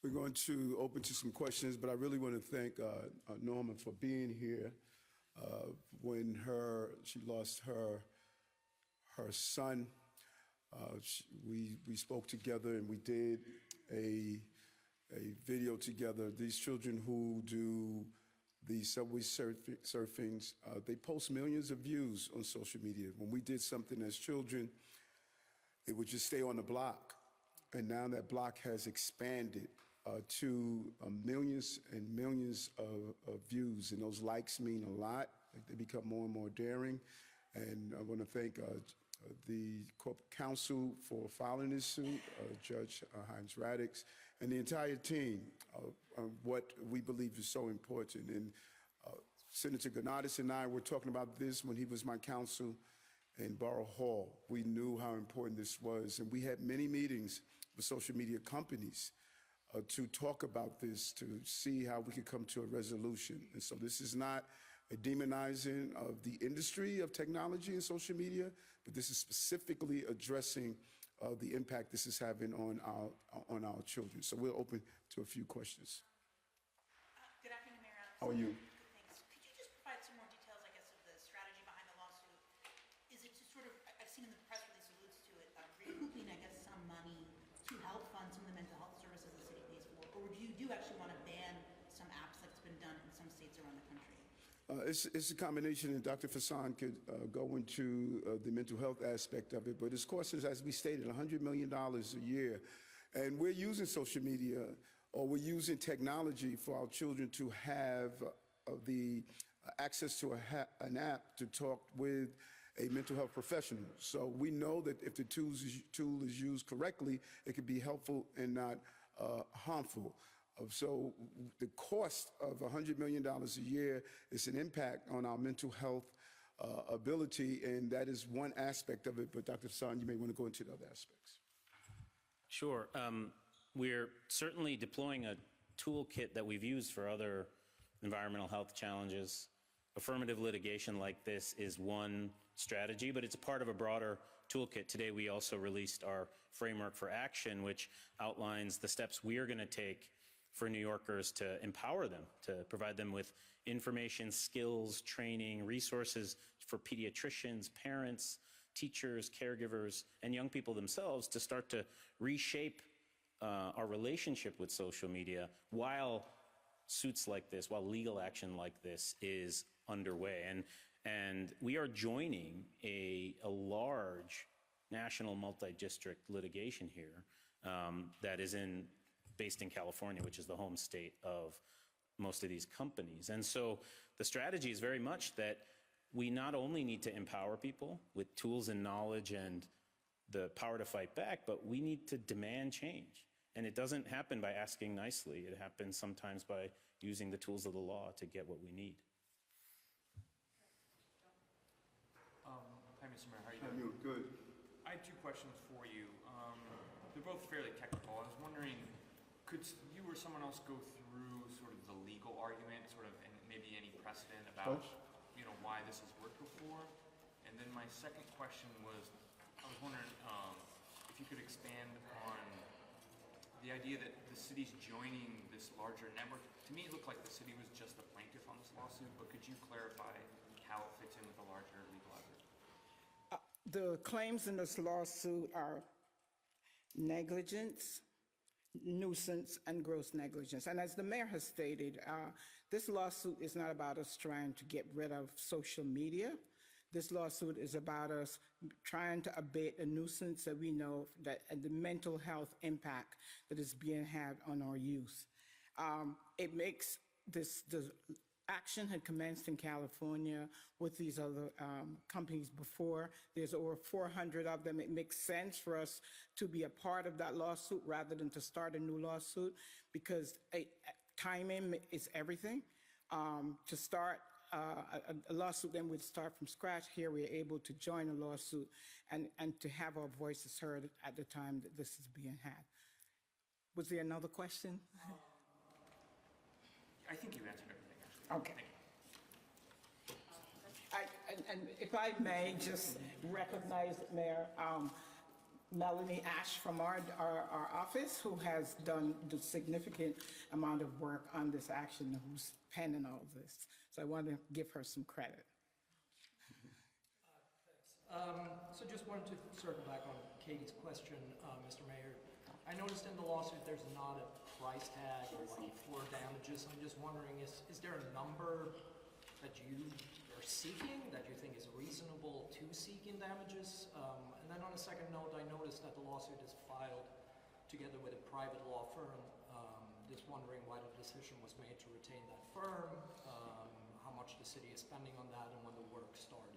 We're going to open to some questions, but I really want to thank Norma for being here. When she lost her son, we spoke together and we did a video together. These children who do the subway surfings, they post millions of views on social media. When we did something as children, it would just stay on the block. And now that block has expanded to millions and millions of views. And those likes mean a lot. They become more and more daring. And I want to thank the corporate counsel for filing this suit, Judge Hines Radix, and the entire team of what we believe is so important. And Senator Gonatas and I were talking about this when he was my counsel in Borough Hall. We knew how important this was, and we had many meetings with social media companies to talk about this, to see how we could come to a resolution. And so this is not a demonizing of the industry of technology and social media, but this is specifically addressing the impact this is having on our children. So we're open to a few questions. Good afternoon, Mayor. How are you? Good, thanks. Could you just provide some more details, I guess, of the strategy behind the lawsuit? Is it to sort of, I've seen in the press release alludes to it, recouping, I guess, some money to help fund some of the mental health services the city pays for? Or do you actually want to ban some apps like it's been done in some states around the country? It's a combination, and Dr. Fassan could go into the mental health aspect of it, but its cost is, as we stated, $100 million a year. And we're using social media, or we're using technology for our children to have the access to an app to talk with a mental health professional. So we know that if the tool is used correctly, it could be helpful and not harmful. So the cost of $100 million a year is an impact on our mental health ability, and that is one aspect of it. But Dr. Fassan, you may want to go into the other aspects. Sure. We're certainly deploying a toolkit that we've used for other environmental health challenges. Affirmative litigation like this is one strategy, but it's a part of a broader toolkit. Today, we also released our framework for action, which outlines the steps we are going to take for New Yorkers to empower them, to provide them with information, skills, training, resources for pediatricians, parents, teachers, caregivers, and young people themselves to start to reshape our relationship with social media while suits like this, while legal action like this is underway. And we are joining a large national multi-district litigation here that is based in California, which is the home state of most of these companies. And so the strategy is very much that we not only need to empower people with tools and knowledge and the power to fight back, but we need to demand change. And it doesn't happen by asking nicely. It happens sometimes by using the tools of the law to get what we need. Hi, Mr. Mayor. How are you doing? Good. I have two questions for you. They're both fairly technical. I was wondering, could you or someone else go through sort of the legal argument, sort of, and maybe any precedent about, why this has worked before? And then my second question was, I was wondering if you could expand on the idea that the city's joining this larger network. To me, it looked like the city was just the plaintiff on this lawsuit, but could you clarify how it fits in with a larger legal effort? The claims in this lawsuit are negligence, nuisance, and gross negligence. And as the mayor has stated, this lawsuit is not about us trying to get rid of social media. This lawsuit is about us trying to abate a nuisance that we know that and the mental health impact that is being had on our youth. It makes the action had commenced in California with these other companies before. There's over 400 of them. It makes sense for us to be a part of that lawsuit rather than to start a new lawsuit, because timing is everything. To start a lawsuit, then we'd start from scratch. Here we're able to join a lawsuit and to have our voices heard at the time that this is being had. Was there another question? I think you answered everything, actually. Okay. And if I may just recognize, Mayor, Melanie Ash from our office, who has done the significant amount of work on this action, who's penning all of this. So I want to give her some credit. So just wanted to circle back on Katie's question, Mr. Mayor. I noticed in the lawsuit there's not a price tag or for damages. I'm just wondering, is there a number that you are seeking that you think is reasonable to seek in damages? And then on a second note, I noticed that the lawsuit is filed together with a private law firm. Just wondering why the decision was made to retain that firm, how much the city is spending on that, and when the work started.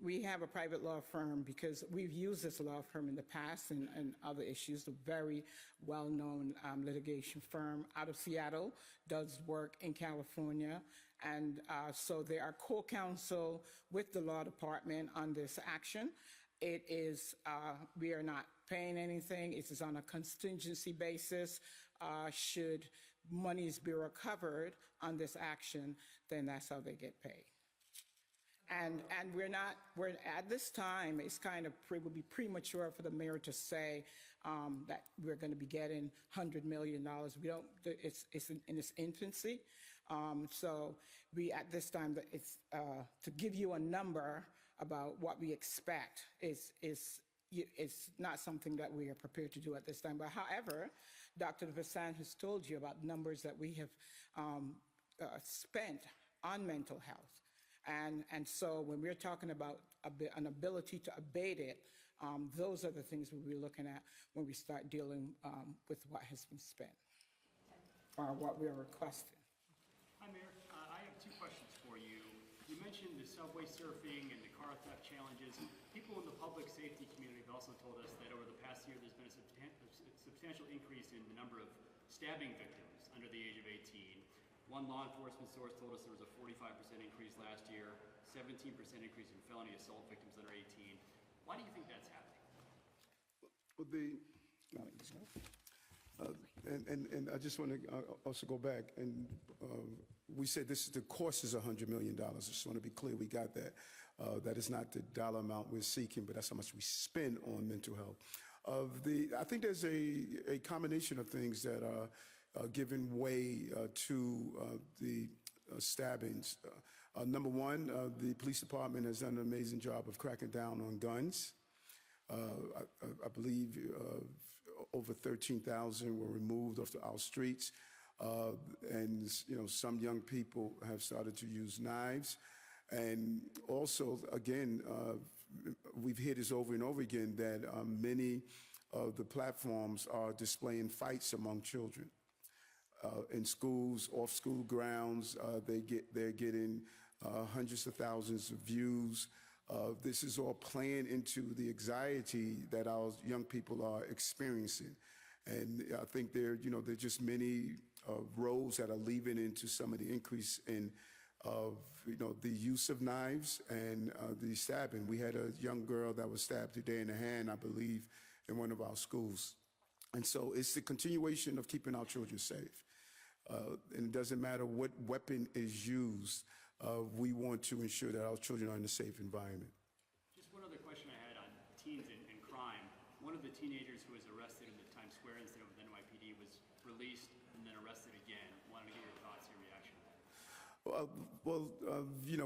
We have a private law firm because we've used this law firm in the past and other issues. A very well-known litigation firm out of Seattle does work in California. And so they are co-counsel with the law department on this action. It is, we are not paying anything. It is on a contingency basis. Should monies be recovered on this action, then that's how they get paid. And we're at this time, it's kind of would be premature for the mayor to say that we're going to be getting $100 million. We don't, it's in its infancy. So we, at this time, it's, to give you a number about what we expect is not something that we are prepared to do at this time. But however, Dr. Vassan has told you about numbers that we have spent on mental health. And so when we're talking about an ability to abate it, those are the things we'll be looking at when we start dealing with what has been spent or what we're requesting. Hi, Mayor. I have two questions for you. You mentioned the subway surfing and the car theft challenges. People in the public safety community have also told us that over the past year there's been a substantial increase in the number of stabbing victims under the age of 18. One law enforcement source told us there was a 45% increase last year, 17% increase in felony assault victims under 18. Why do you think that's happening? Well, and I just want to also go back, and we said the cost is $100 million. I just want to be clear, we got that. That is not the dollar amount we're seeking, but that's how much we spend on mental health. I think there's a combination of things that are giving way to the stabbings. Number one, the police department has done an amazing job of cracking down on guns. I believe over 13,000 were removed off our streets. And, some young people have started to use knives. And also, again, we've heard this over and over again that many of the platforms are displaying fights among children. In schools, off school grounds, they're getting hundreds of thousands of views. This is all playing into the anxiety that our young people are experiencing. And I think there are just many roles that are leading into some of the increase in the use of knives and the stabbing. We had a young girl that was stabbed today in the hand, I believe, in one of our schools. And so it's the continuation of keeping our children safe. And it doesn't matter what weapon is used, we want to ensure that our children are in a safe environment. Just one other question I had on teens and crime. One of the teenagers who was arrested in the Times Square incident with NYPD was released and then arrested again. Wanted to get your thoughts, your reaction to that.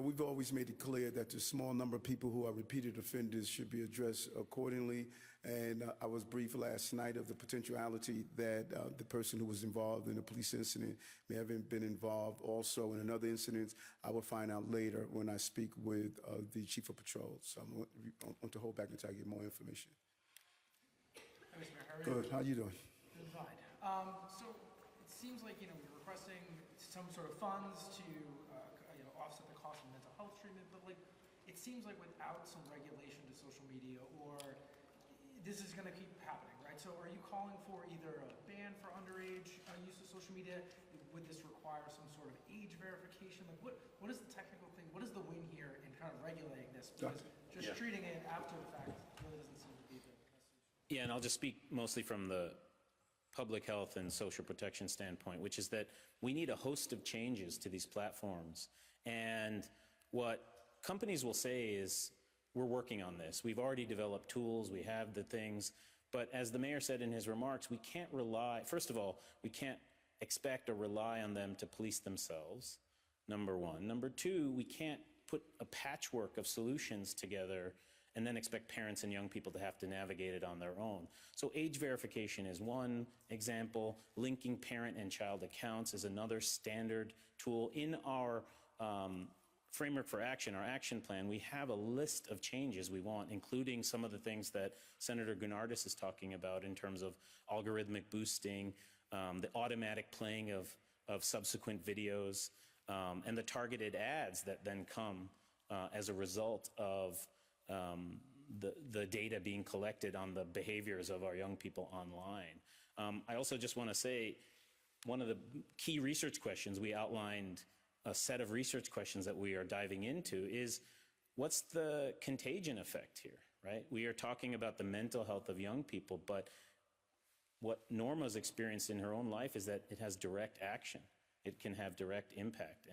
We've always made it clear that the small number of people who are repeated offenders should be addressed accordingly. And I was briefed last night of the potentiality that the person who was involved in a police incident may have been involved also in another incident. I will find out later when I speak with the chief of patrol. So I want to hold back until I get more information. Hi, Mr. Mayor, how are you? Good. How you doing? Doing fine. So it seems like, we're requesting some sort of funds to, offset the cost of mental health treatment, but it seems like without some regulation to social media, or this is going to keep happening, right? So are you calling for either a ban for underage use of social media? Would this require some sort of age verification? What is the technical thing? What is the win here in kind of regulating this? Because just treating it after the fact really doesn't seem to be the best solution. Yeah, and I'll just speak mostly from the public health and social protection standpoint, which is that we need a host of changes to these platforms. And what companies will say is, we're working on this. We've already developed tools, we have the things, but as the mayor said in his remarks, we can't rely, first of all, we can't expect or rely on them to police themselves, number one. Number two, we can't put a patchwork of solutions together and then expect parents and young people to have to navigate it on their own. So age verification is one example. Linking parent and child accounts is another standard tool. In our framework for action, our action plan, we have a list of changes we want, including some of the things that Senator Gunardis is talking about in terms of algorithmic boosting, the automatic playing of subsequent videos, and the targeted ads that then come as a result of the data being collected on the behaviors of our young people online. I also just want to say, one of the key research questions, we outlined a set of research questions that we are diving into is, what's the contagion effect here, right? We are talking about the mental health of young people, but what Norma's experienced in her own life is that it has direct action. It can have direct impact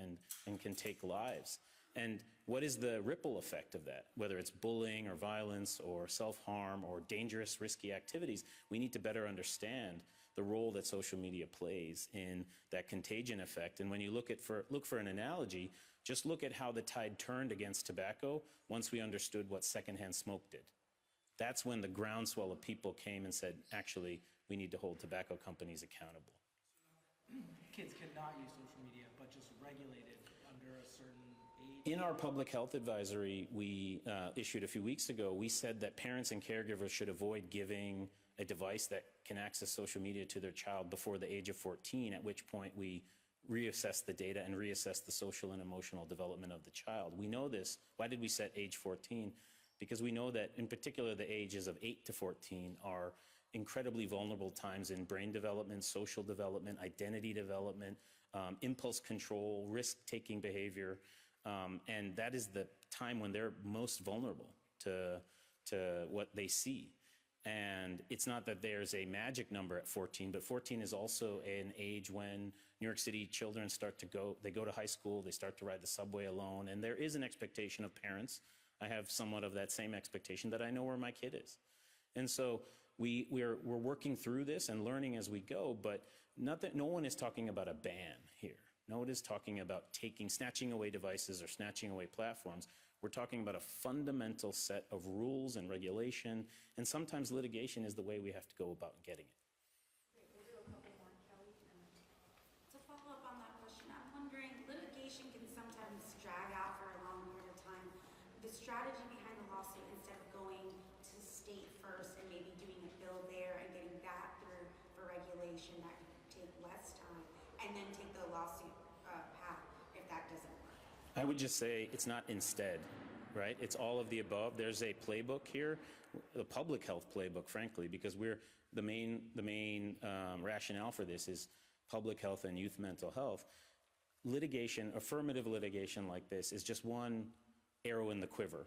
and can take lives. And what is the ripple effect of that? Whether it's bullying or violence or self-harm or dangerous, risky activities, we need to better understand the role that social media plays in that contagion effect. And when you look for an analogy, just look at how the tide turned against tobacco once we understood what secondhand smoke did. That's when the groundswell of people came and said, actually, we need to hold tobacco companies accountable. Kids cannot use social media, but just regulated under a certain age? In our public health advisory we issued a few weeks ago, we said that parents and caregivers should avoid giving a device that can access social media to their child before the age of 14, at which point we reassess the data and reassess the social and emotional development of the child. We know this. Why did we set age 14? Because we know that in particular the ages of 8 to 14 are incredibly vulnerable times in brain development, social development, identity development, impulse control, risk-taking behavior, and that is the time when they're most vulnerable to what they see. And it's not that there's a magic number at 14, but 14 is also an age when New York City children they go to high school, they start to ride the subway alone, and there is an expectation of parents. I have somewhat of that same expectation that I know where my kid is. And so we're working through this and learning as we go, but no one is talking about a ban here. No one is talking about snatching away devices or snatching away platforms. We're talking about a fundamental set of rules and regulation, and sometimes litigation is the way we have to go about getting it. Great, we'll do a couple more, Kelly. To follow up on that question, I'm wondering, litigation can sometimes drag out for a long period of time. The strategy behind the lawsuit, instead of going to state first and maybe doing a bill there and getting that through for regulation, that could take less time, and then take the lawsuit path if that doesn't work. I would just say it's not instead, right? It's all of the above. There's a playbook here, the public health playbook, frankly, because the main rationale for this is public health and youth mental health. Litigation, affirmative litigation like this is just one arrow in the quiver.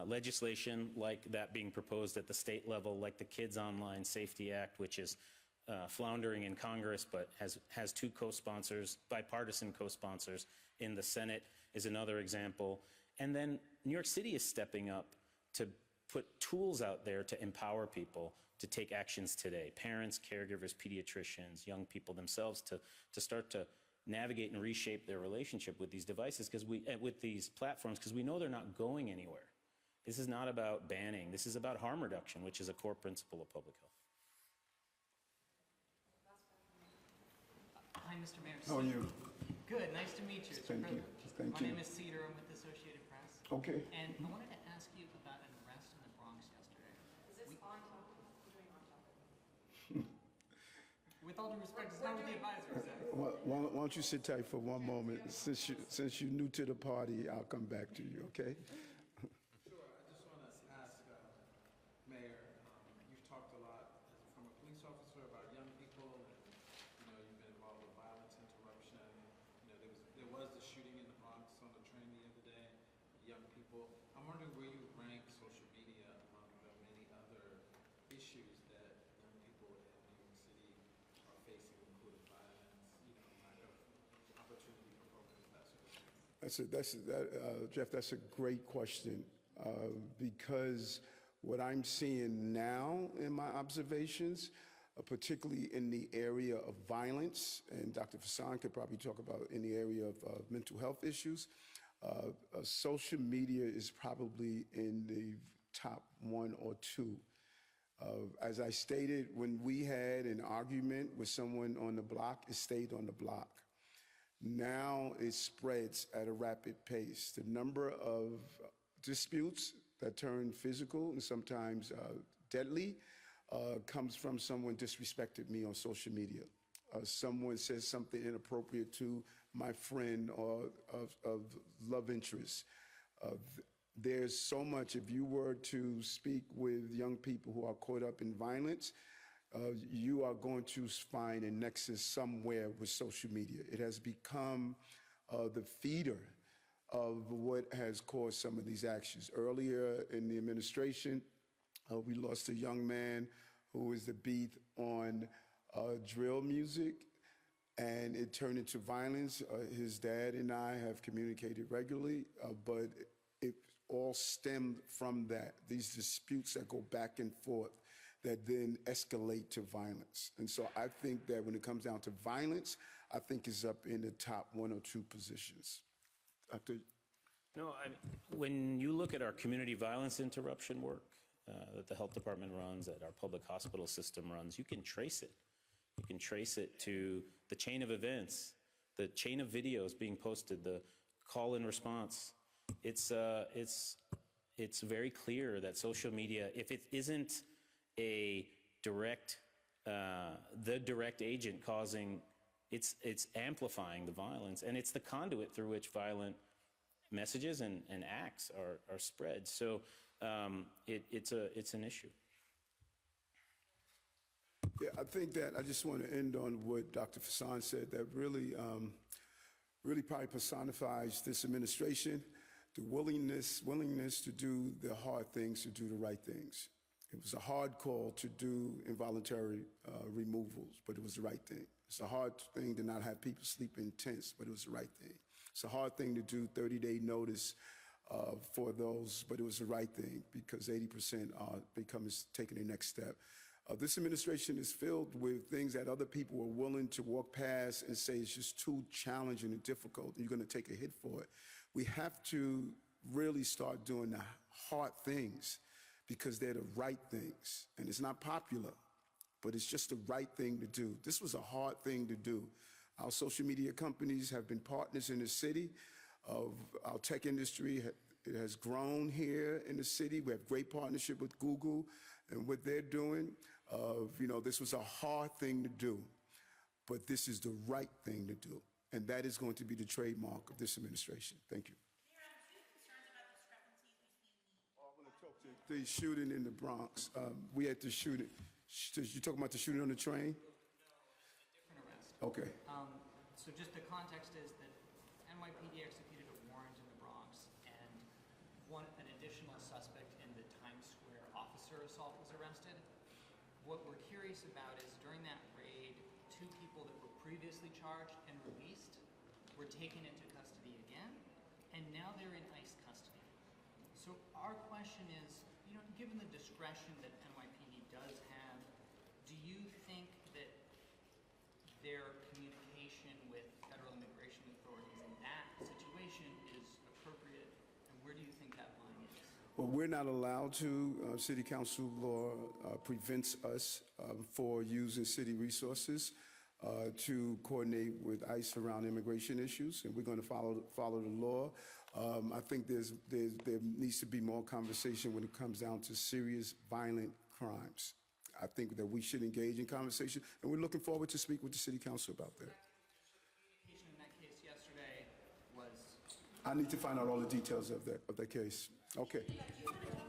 Legislation like that being proposed at the state level, like the Kids Online Safety Act, which is floundering in Congress, but has two co-sponsors, bipartisan co-sponsors in the Senate, is another example. And then New York City is stepping up to put tools out there to empower people to take actions today. Parents, caregivers, pediatricians, young people themselves to start to navigate and reshape their relationship with these devices, with these platforms, because we know they're not going anywhere. This is not about banning. This is about harm reduction, which is a core principle of public health. Hi, Mr. Mayor. How are you? Good, nice to meet you. It's a Thank you. privilege. Thank My you. name is Cedar. I'm with the Associated Press. Okay. And I wanted to ask you about an arrest in the Bronx yesterday. Is this on topic? We're doing on topic. With all due respect, it's not what the advisor said. Why don't you sit tight for one moment? Since you're new to the party, I'll come back to you, okay? Sure. I just want to ask, Mayor, you've talked a lot from a police officer about young people, and you've been involved with violence interruption. There was the shooting in the Bronx on the train the other day. Young people. I'm wondering where you rank social media among the many other issues that young people in New York City are facing, including violence, lack of opportunity for programs, that sort of thing. Jeff, that's a great question. because what I'm seeing now in my observations, particularly in the area of violence, and Dr. Fassan could probably talk about in the area of mental health issues, social media is probably in the top 1 or 2. As I stated, when we had an argument with someone on the block, it stayed on the block. Now it spreads at a rapid pace. The number of disputes that turn physical and sometimes deadly comes from someone disrespected me on social media. Someone says something inappropriate to my friend or of love interest. There's so much, if you were to speak with young people who are caught up in violence, you are going to find a nexus somewhere with social media. It has become the feeder of what has caused some of these actions. Earlier in the administration, we lost a young man who was the beat on drill music, and it turned into violence. His dad and I have communicated regularly, but it all stemmed from that, these disputes that go back and forth that then escalate to violence. And so I think that when it comes down to violence, I think it's up in the top 1 or 2 positions. No, when you look at our community violence interruption work that the health department runs, that our public hospital system runs, you can trace it. You can trace it to the chain of events, the chain of videos being posted, the call-in response. It's very clear that social media, if it isn't a direct, the direct agent causing, it's amplifying the violence, and it's the conduit through which violent messages and acts are spread. So it's an issue. Yeah, I think that I just want to end on what Dr. Fassan said, that really probably personifies this administration, the willingness to do the hard things, to do the right things. It was a hard call to do involuntary removals, but it was the right thing. It's a hard thing to not have people sleep in tents, but it was the right thing. It's a hard thing to do 30-day notice for those, but it was the right thing because 80% are taking the next step. This administration is filled with things that other people were willing to walk past and say it's just too challenging and difficult, and you're going to take a hit for it. We have to really start doing the hard things because they're the right things. And it's not popular, but it's just the right thing to do. This was a hard thing to do. Our social media companies have been partners in the city. Our tech industry it has grown here in the city. We have great partnership with Google and what they're doing. This was a hard thing to do, but this is the right thing to do. And that is going to be the trademark of this administration. Thank you. Mayor, do you have concerns about discrepancies between I want to talk to the shooting in the Bronx. We had the shooting. You talking about the shooting on the train? Different arrest. Okay. So just the context is that NYPD executed a warrant in the Bronx, and an additional suspect in the Times Square officer assault was arrested. What we're curious about is during that raid, 2 people that were previously charged and released were taken into custody again, and now they're in ICE custody. So our question is, given the discretion that NYPD does have, do you think that their communication with federal immigration authorities in that situation is appropriate, and where do you think that line is? Well, we're not allowed to. City council law prevents us for using city resources to coordinate with ICE around immigration issues, and we're going to follow the law. I think there needs to be more conversation when it comes down to serious violent crimes. I think that we should engage in conversation, and we're looking forward to speak with the city council about that. Communication in that case yesterday was. I need to find out all the details of that case. Okay.